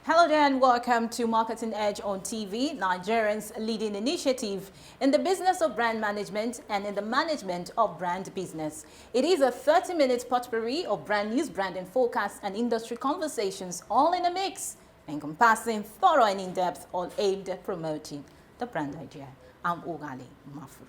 Hello there and welcome to Marketing Edge on TV, Nigerians' leading initiative in the business of brand management and in the management of brand business. It is a 30-minute potpourri of brand news, branding forecasts and industry conversations all in a mix, encompassing thorough and in-depth, all aimed at promoting the brand idea. I'm Ogali Mafuru.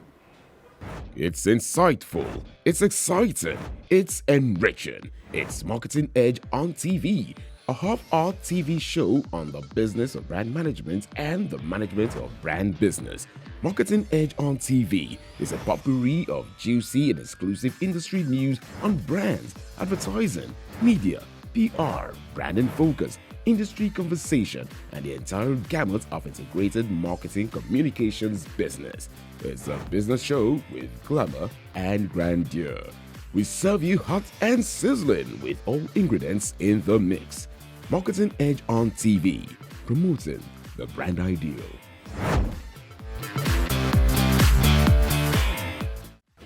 It's insightful, it's exciting, it's enriching. It's Marketing Edge on TV, a half-hour TV show on the business of brand management and the management of brand business. Marketing Edge on TV is a potpourri of juicy and exclusive industry news on brands, advertising, media, PR, branding focus, industry conversation, and the entire gamut of integrated marketing communications business. It's a business show with glamour and grandeur. We serve you hot and sizzling with all ingredients in the mix. Marketing Edge on TV, promoting the brand ideal.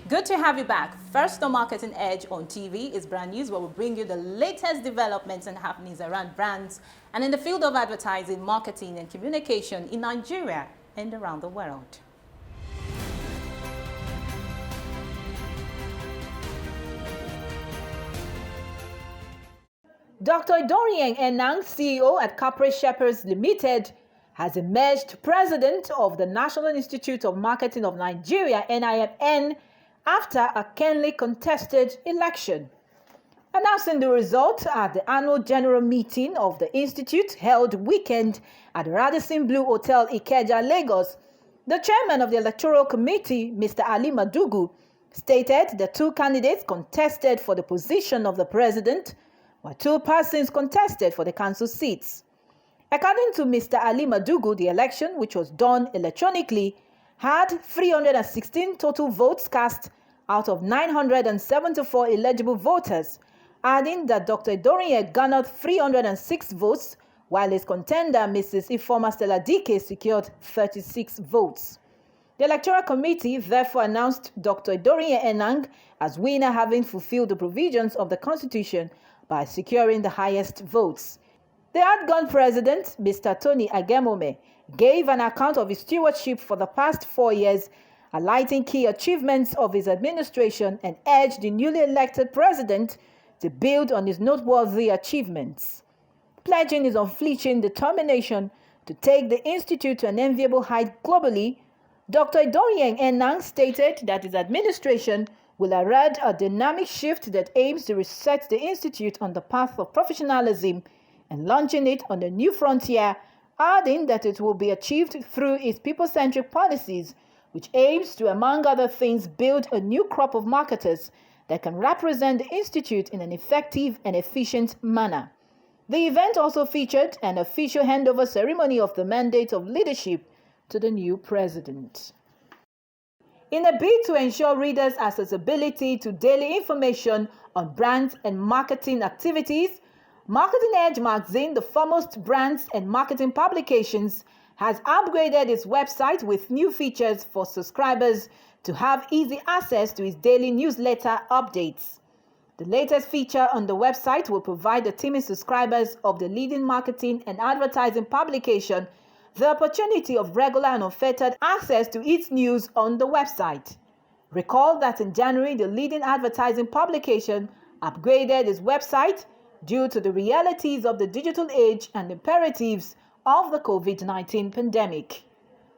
Good to have you back. First on Marketing Edge on TV is brand news, where we bring you the latest developments and happenings around brands and in the field of advertising, marketing and communication in Nigeria and around the world. Dr. Dorian Enang, CEO at Corporate Shepherds Limited, has emerged president of the National Institute of Marketing of Nigeria, NIMN, after a keenly contested election. Announcing the result at the annual general meeting of the institute held weekend at the Radisson Blu Hotel, Ikeja, Lagos, the chairman of the electoral committee, Mr. Ali Madugu, stated the two candidates contested for the position of the president, while two persons contested for the council seats. According to Mr. Ali Madugu, the election, which was done electronically, had 316 total votes cast out of 974 eligible voters, adding that Dr. Dorian garnered 306 votes, while his contender, Mrs. Ifeoma Stella Dike, secured 36 votes. The Electoral Committee therefore announced Dr. Dorian Enang as winner, having fulfilled the provisions of the Constitution by securing the highest votes. The outgone president, Mr. Tony Agemome, gave an account of his stewardship for the past 4 years, highlighting key achievements of his administration, and urged the newly elected president to build on his noteworthy achievements. Pledging his unflinching determination to take the institute to an enviable height globally, Dr. Dorian Enang stated that his administration will herald a dynamic shift that aims to reset the institute on the path of professionalism and launching it on a new frontier, adding that it will be achieved through its people-centric policies, which aims to, among other things, build a new crop of marketers that can represent the institute in an effective and efficient manner. The event also featured an official handover ceremony of the mandate of leadership to the new president. In a bid to ensure readers' accessibility to daily information on brands and marketing activities, Marketing Edge magazine, the foremost brands and marketing publications, has upgraded its website with new features for subscribers to have easy access to its daily newsletter updates. The latest feature on the website will provide the teaming subscribers of the leading marketing and advertising publication the opportunity of regular and unfettered access to its news on the website. Recall that in January, the leading advertising publication upgraded its website due to the realities of the digital age and imperatives of the COVID-19 pandemic.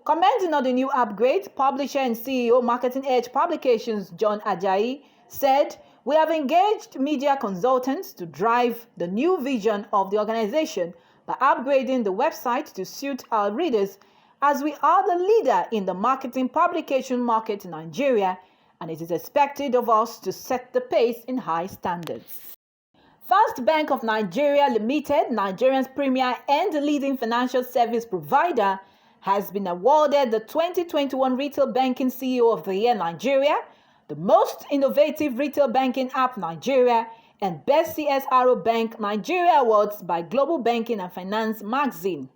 Commenting on the new upgrade, publisher and CEO Marketing Edge Publications John Ajayi said, "We have engaged media consultants to drive the new vision of the organization by upgrading the website to suit our readers, as we are the leader in the marketing publication market in Nigeria, and it is expected of us to set the pace in high standards." First Bank of Nigeria Limited, Nigeria's premier and leading financial service provider, has been awarded the 2021 Retail Banking CEO of the Year Nigeria, the Most Innovative Retail Banking App Nigeria, and Best CSRO Bank Nigeria Awards by Global Banking and Finance magazine.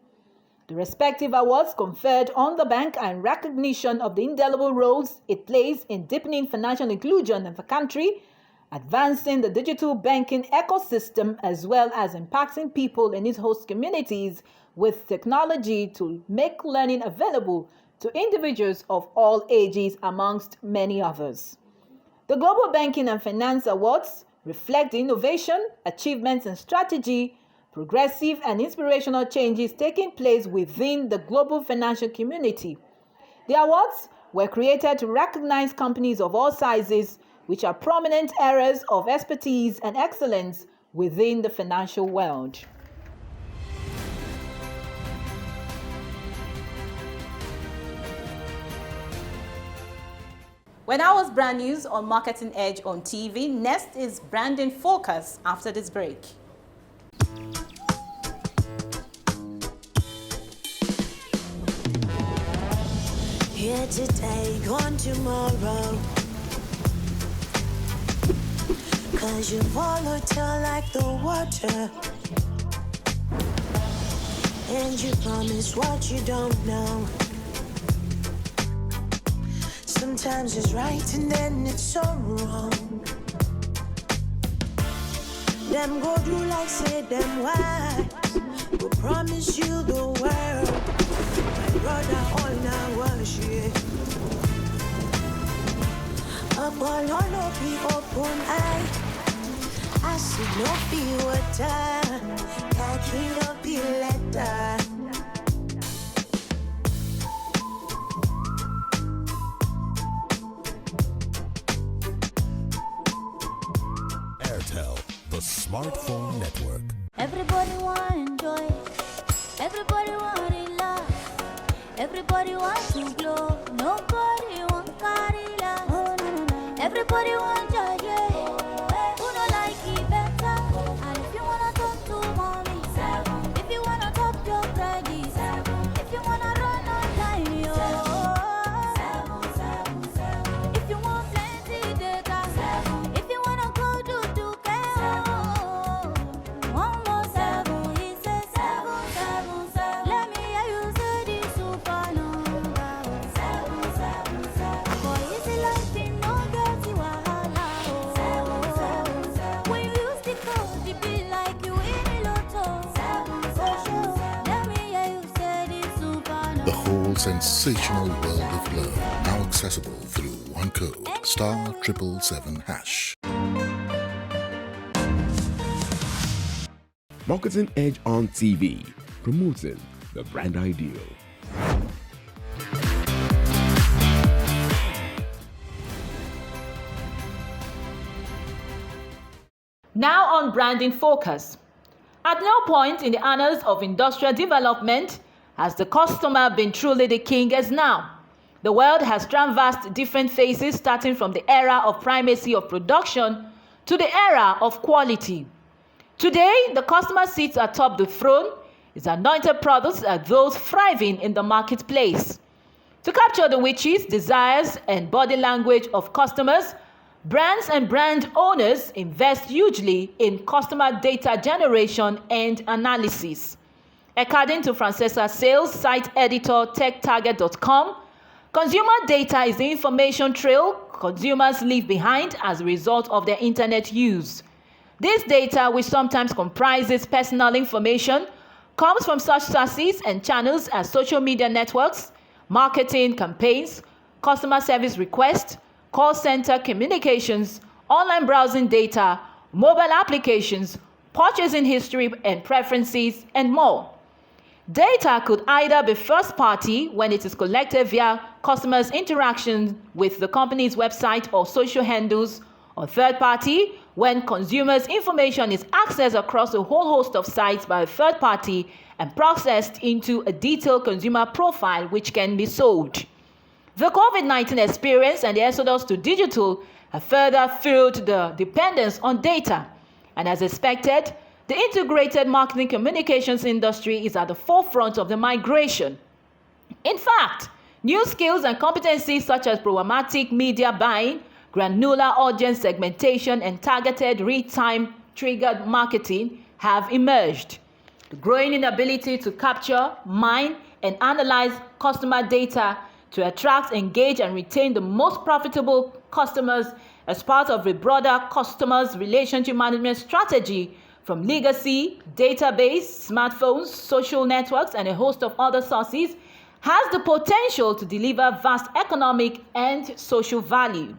The respective awards conferred on the bank are in recognition of the indelible roles it plays in deepening financial inclusion in the country, advancing the digital banking ecosystem as well as impacting people in its host communities with technology to make learning available to individuals of all ages, amongst many others. The Global Banking and Finance Awards reflect the innovation, achievements, and strategy, progressive and inspirational changes taking place within the global financial community. The awards were created to recognize companies of all sizes which are prominent areas of expertise and excellence within the financial world. When I was brand news on Marketing Edge on TV, next is Branding Focus after this break. Here today, gone tomorrow. 'Cause you're volatile like the water. And you promise what you don't know. Sometimes it's right and then it's so wrong. Them go do like say them wise. We promise you the world. My brother all now worship. Up all no be open eye. I see no be water. Kaki no be letter. The smartphone network. Everybody want enjoy. Everybody want it love. Everybody want to glow. Nobody want carry love. Oh, no, no, no. Everybody want joy. Yeah. Who don't like it better? And if you wanna talk to mommy, if you wanna talk your credit, if you wanna run online, yo. If you want plenty data, if you wanna go do one more 7, he says 7, 7, 7. Let me hear you say this supernova. 7, 7, 7. Boy, is it like they no get you wahala? 7, 7, 7. When you use the code, it be like you win a lotto. 7, 7, 7. Let me hear you say this supernova. The whole sensational world of love, now accessible through one code, *777#. Marketing Edge on TV, promoting the brand ideal. Now on Branding Focus. At no point in the annals of industrial development has the customer been truly the king as now. The world has traversed different phases, starting from the era of primacy of production to the era of quality. Today, the customer sits atop the throne. His anointed products are those thriving in the marketplace. To capture the wishes, desires, and body language of customers, brands and brand owners invest hugely in customer data generation and analysis. According to Francesa Sales site editor TechTarget.com, consumer data is the information trail consumers leave behind as a result of their internet use. This data, which sometimes comprises personal information, comes from such sources and channels as social media networks, marketing campaigns, customer service requests, call center communications, online browsing data, mobile applications, purchasing history and preferences, and more. Data could either be first-party when it is collected via customers' interactions with the company's website or social handles, or third-party when consumers' information is accessed across a whole host of sites by a third party and processed into a detailed consumer profile which can be sold. The COVID-19 experience and the exodus to digital have further fueled the dependence on data, and as expected, the integrated marketing communications industry is at the forefront of the migration. In fact, new skills and competencies such as programmatic media buying, granular audience segmentation, and targeted real-time triggered marketing have emerged. The growing inability to capture, mine, and analyze customer data to attract, engage, and retain the most profitable customers as part of a broader customers relationship management strategy from legacy, database, smartphones, social networks, and a host of other sources, has the potential to deliver vast economic and social value.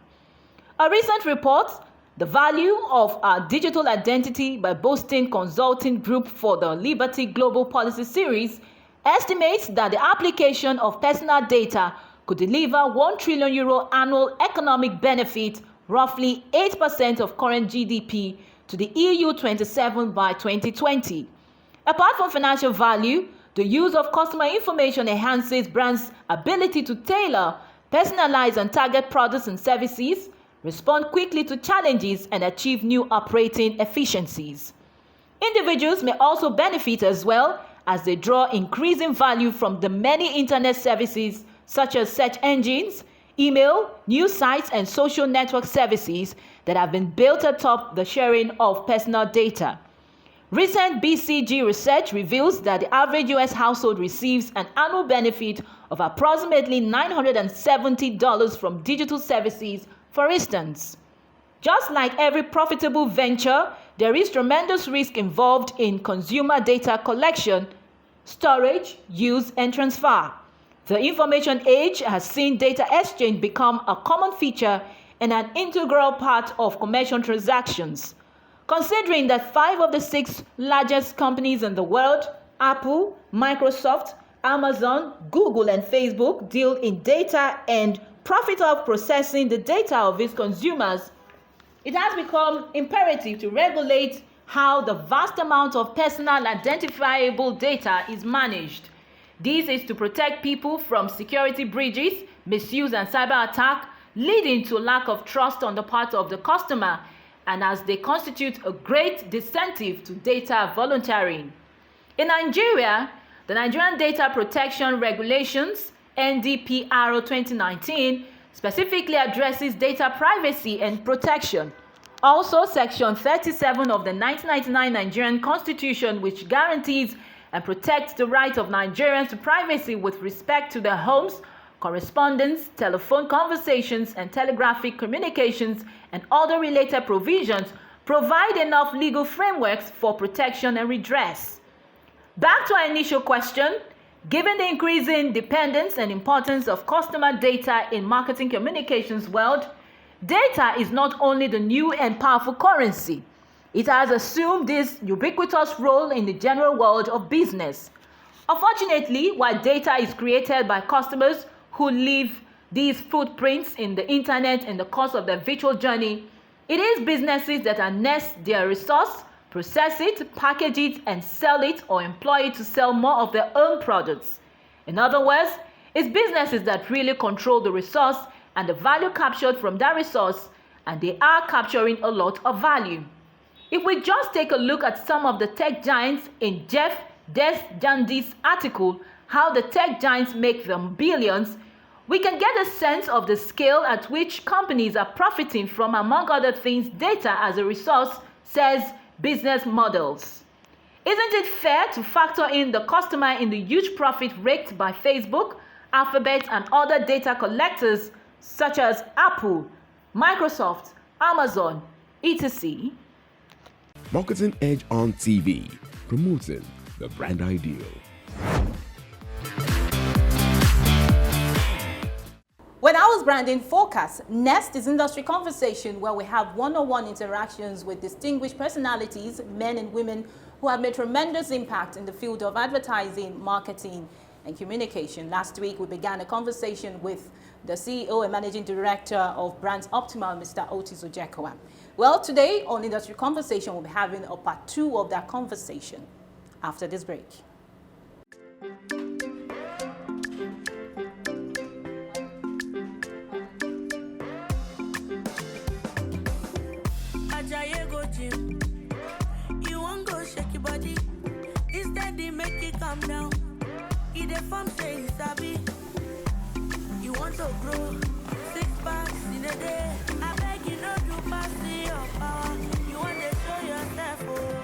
A recent report, The Value of Our Digital Identity by Boston Consulting Group for the Liberty Global Policy Series, estimates that the application of personal data could deliver €1 trillion annual economic benefit, roughly 8% of current GDP, to the EU 27 by 2020. Apart from financial value, the use of customer information enhances brands' ability to tailor, personalize, and target products and services, respond quickly to challenges, and achieve new operating efficiencies. Individuals may also benefit as well, as they draw increasing value from the many internet services such as search engines, email, news sites, and social network services that have been built atop the sharing of personal data. Recent BCG research reveals that the average US household receives an annual benefit of approximately $970 from digital services, for instance. Just like every profitable venture, there is tremendous risk involved in consumer data collection, storage, use, and transfer. The information age has seen data exchange become a common feature and an integral part of commercial transactions. Considering that 5 of the 6 largest companies in the world, Apple, Microsoft, Amazon, Google, and Facebook, deal in data and profit off processing the data of its consumers, it has become imperative to regulate how the vast amount of personal identifiable data is managed. This is to protect people from security breaches, misuse, and cyber attack, leading to lack of trust on the part of the customer, and as they constitute a great disincentive to data volunteering. In Nigeria, the Nigerian Data Protection Regulations, NDPR 2019, specifically addresses data privacy and protection. Also, Section 37 of the 1999 Nigerian Constitution, which guarantees and protects the right of Nigerians to privacy with respect to their homes, correspondence, telephone conversations, and telegraphic communications, and other related provisions, provide enough legal frameworks for protection and redress. Back to our initial question, given the increasing dependence and importance of customer data in marketing communications world, data is not only the new and powerful currency. It has assumed this ubiquitous role in the general world of business. Unfortunately, while data is created by customers who leave these footprints in the internet in the course of their virtual journey, it is businesses that harness their resource, process it, package it, and sell it or employ it to sell more of their own products. In other words, it's businesses that really control the resource and the value captured from that resource, and they are capturing a lot of value. If we just take a look at some of the tech giants in Jeff Desjardins' article, How the Tech Giants Make Them Billions, we can get a sense of the scale at which companies are profiting from, among other things, data as a resource, says Business Models. Isn't it fair to factor in the customer in the huge profit raked by Facebook, Alphabet, and other data collectors such as Apple, Microsoft, Amazon, etc.? Marketing Edge on TV, promoting the brand ideal. When I was branding Focus, next is Industry Conversation, where we have one-on-one interactions with distinguished personalities, men and women, who have made tremendous impact in the field of advertising, marketing, and communication. Last week, we began a conversation with the CEO and Managing Director of Brands Optimal, Mr. Otis Ojekowa. Well, today on Industry Conversation, we'll be having a part 2 of that conversation after this break. You won't go shake your body. Instead, they make it calm down. Eat a farm, say it's happy. You want to grow 6 packs in a day. I beg you not to pass your power. You want to show yourself, oh.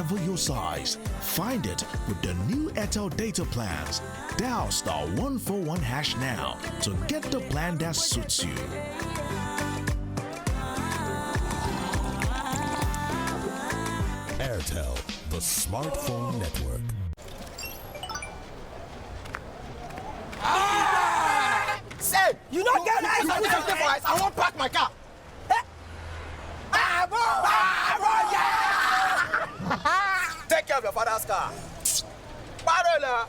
whatever your size. Find it with the new Airtel data plans. Dial *141# now to get the plan that suits you. Airtel, the smartphone network. Say, you don't get eyes on this device. I won't park my car. Take care of your father's car. Parola.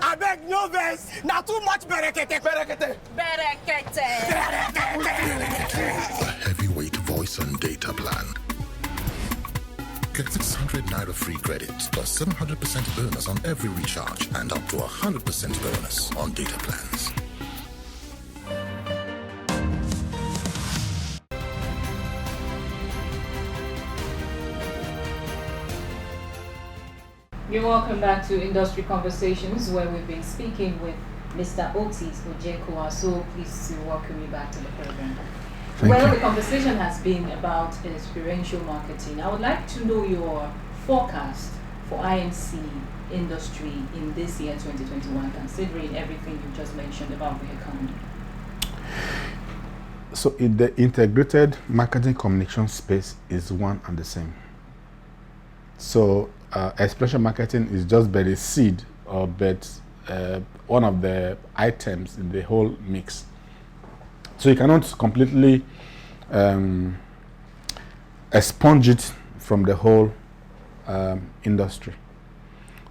I beg no verse. Now too much berekete. A heavyweight voice and data plan. Get 600 Naira free credits plus 700% bonus on every recharge and up to 100% bonus on data plans. You're welcome back to Industry Conversations, where we've been speaking with Mr. Otis Ojekwa. So pleased to welcome you back to the program. The conversation has been about experiential marketing. I would like to know your forecast for IMC industry in this year 2021, considering everything you just mentioned about the economy. So the integrated marketing communication space is one and the same. So experiential marketing is just but a seed or but one of the items in the whole mix. So you cannot completely expunge it from the whole industry.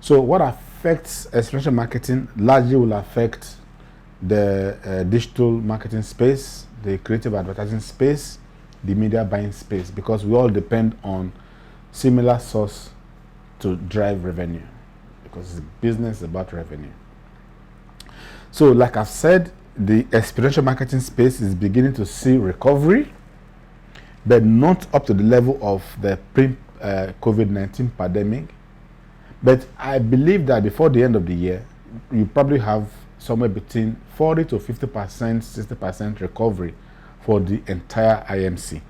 So what affects experiential marketing largely will affect the digital marketing space, the creative advertising space, the media buying space, because we all depend on similar source to drive revenue, because business is about revenue. So like I've said, the experiential marketing space is beginning to see recovery, but not up to the level of the pre-COVID-19 pandemic. But I believe that before the end of the year, you probably have somewhere between 40 to 50%, 60% recovery for the entire IMC.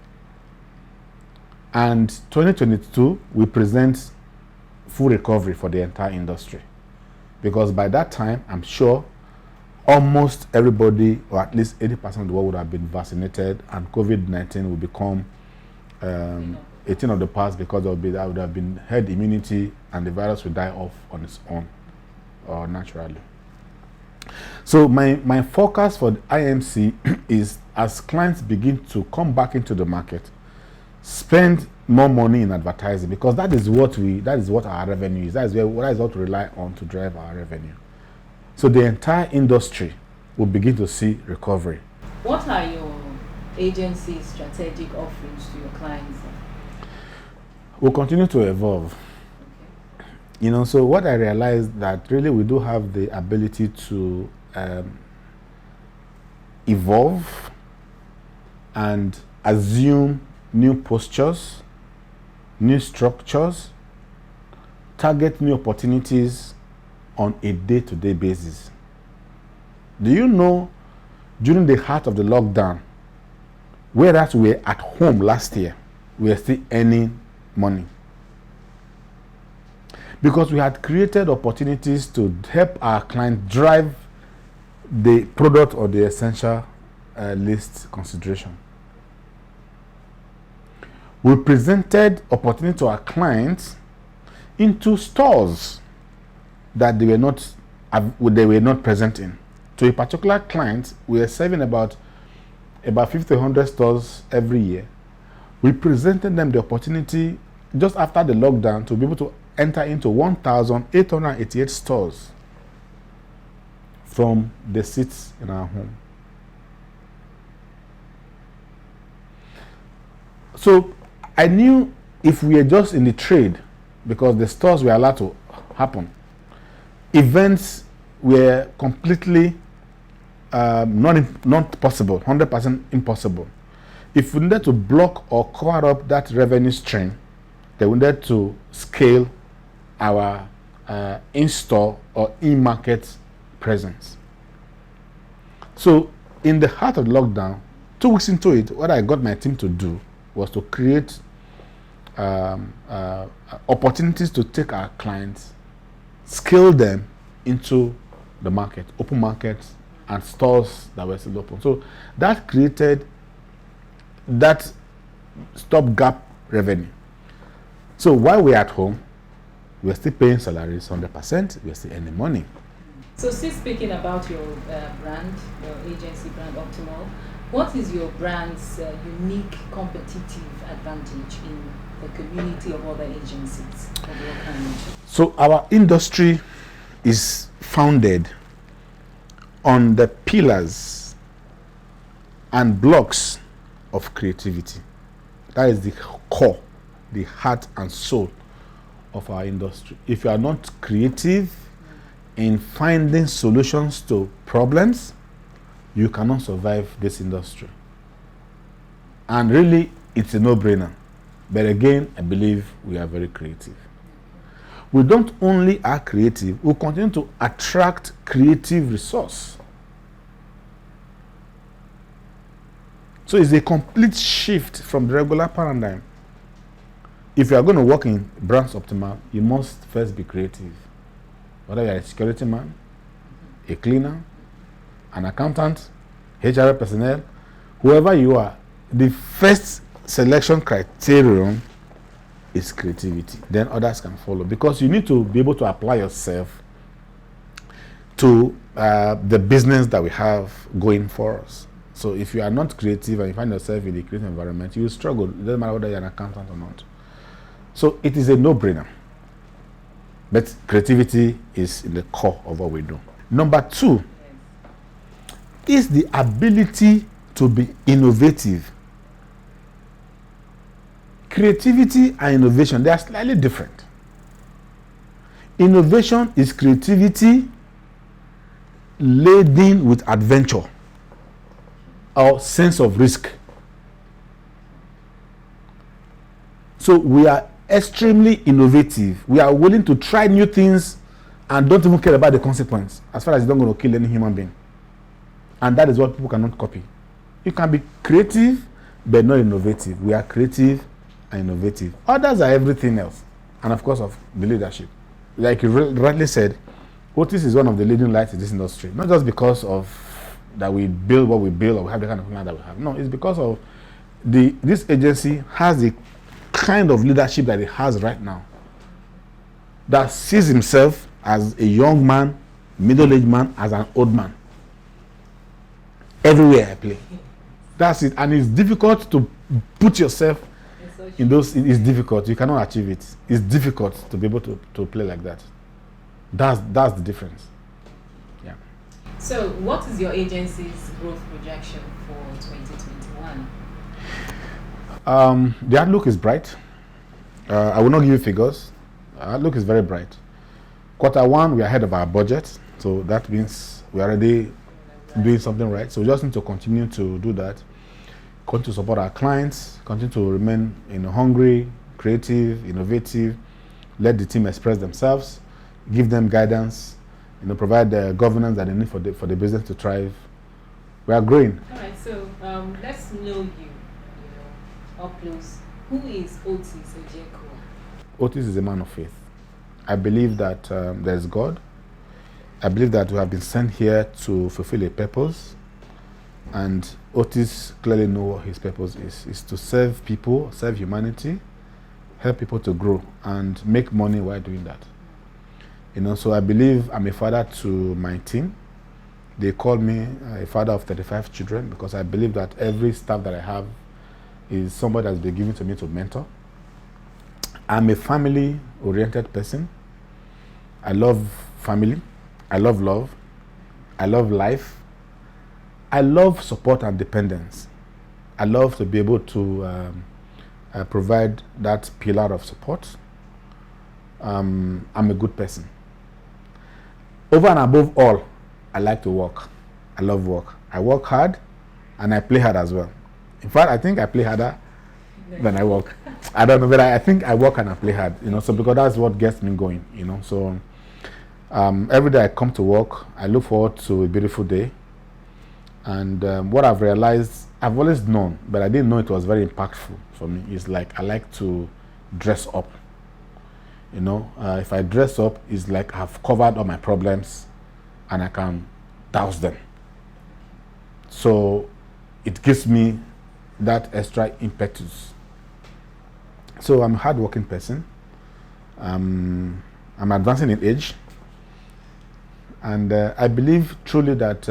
And 2022 will present full recovery for the entire industry, because by that time, I'm sure almost everybody, or at least 80% of the world, would have been vaccinated, and COVID-19 will become a thing of the past, because there would have been herd immunity and the virus will die off on its own or naturally. So my forecast for the IMC is, as clients begin to come back into the market, spend more money in advertising, because that is what our revenue is. That is what we rely on to drive our revenue. So the entire industry will begin to see recovery. What are your agency's strategic offerings to your clients? We'll continue to evolve. Okay. So what I realized that really we do have the ability to evolve and assume new postures, new structures, target new opportunities on a day-to-day basis. Do you know, during the heart of the lockdown, whereas we were at home last year, we were still earning money? Because we had created opportunities to help our client drive the product or the essential list consideration. We presented opportunity to our clients into stores that they were not present in. To a particular client, we are serving about 50-100 stores every year. We presented them the opportunity just after the lockdown to be able to enter into 1,888 stores from the seats in our home. So I knew if we were just in the trade, because the stores were allowed to happen, events were completely not possible, 100% impossible. If we needed to block or cover up that revenue stream, then we needed to scale our in-store or in-market presence. So in the heart of the lockdown, 2 weeks into it, what I got my team to do was to create opportunities to take our clients, scale them into the market, open markets, and stores that were still open. So that created that stopgap revenue. So while we're at home, we're still paying salaries 100%, we're still earning money. So still speaking about your brand, your agency brand Optimal, what is your brand's unique competitive advantage in the community of other agencies of your kind? So our industry is founded on the pillars and blocks of creativity. That is the core, the heart and soul of our industry. If you are not creative in finding solutions to problems, you cannot survive this industry. And really, it's a no-brainer. But again, I believe we are very creative. We don't only are creative, we continue to attract creative resource. So it's a complete shift from the regular paradigm. If you are going to work in Brands Optimal, you must first be creative. Whether you are a security man, a cleaner, an accountant, HR personnel, whoever you are, the first selection criterion is creativity. Then others can follow, because you need to be able to apply yourself to the business that we have going for us. So if you are not creative and you find yourself in a creative environment, you will struggle. It doesn't matter whether you're an accountant or not. So it is a no-brainer. But creativity is in the core of what we do. Number 2 is the ability to be innovative. Creativity and innovation, they are slightly different. Innovation is creativity laden with adventure or sense of risk. So we are extremely innovative. We are willing to try new things and don't even care about the consequence, as far as it's not going to kill any human being. And that is what people cannot copy. You can be creative but not innovative. We are creative and innovative. Others are everything else. And of course, of the leadership. Like you rightly said, Otis is one of the leading lights in this industry. Not just because of that we build what we build or we have the kind of plan that we have. No, it's because of this agency has the kind of leadership that it has right now, that sees himself as a young man, middle-aged man, as an old man. Everywhere I play. That's it. And it's difficult to put yourself in those. It's difficult. You cannot achieve it. It's difficult to be able to play like that. That's the difference. Yeah. So what is your agency's growth projection for 2021? The outlook is bright. I will not give you figures. Outlook is very bright. Q1, we are ahead of our budget, so that means we are already doing something right. So we just need to continue to do that. Continue to support our clients. Continue to remain hungry, creative, innovative. Let the team express themselves. Give them guidance. Provide the governance that they need for the business to thrive. We are growing. All right. So let's know you. Up close. Who is Otis Ojeko? Otis is a man of faith. I believe that there is God. I believe that we have been sent here to fulfill a purpose, and Otis clearly knows what his purpose is. It's to serve people, serve humanity, help people to grow, and make money while doing that. So I believe I'm a father to my team. They call me a father of 35 children because I believe that every staff that I have is somebody that's been given to me to mentor. I'm a family-oriented person. I love family. I love love. I love life. I love support and dependence. I love to be able to provide that pillar of support. I'm a good person. Over and above all, I like to work. I I love work. I work hard and I play hard as well. In fact, I think I play harder than I work. I don't know, but I think I work and I play hard, so because that's what gets me going, So every day I come to work, I look forward to a beautiful day. And what I've realized, I've always known, but I didn't know it was very impactful for me, is like I like to dress up. If I dress up, it's like I've covered all my problems and I can douse them. So it gives me that extra impetus. So I'm a hardworking person. I'm advancing in age. And I believe truly that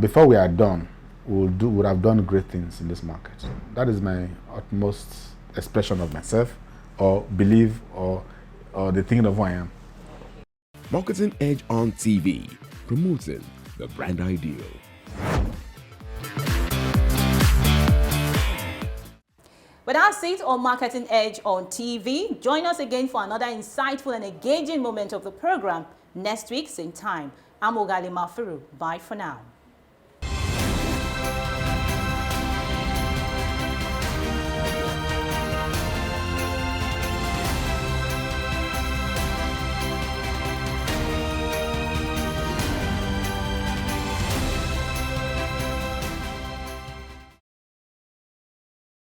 before we are done, would have done great things in this market. That is my utmost expression of myself, or belief, or the thinking of who I am. Marketing Edge on TV, promoting the brand ideal. But that's it on Marketing Edge on TV. Join us again for another insightful and engaging moment of the program next week, same time. I'm Ogali Mafuru. Bye for now.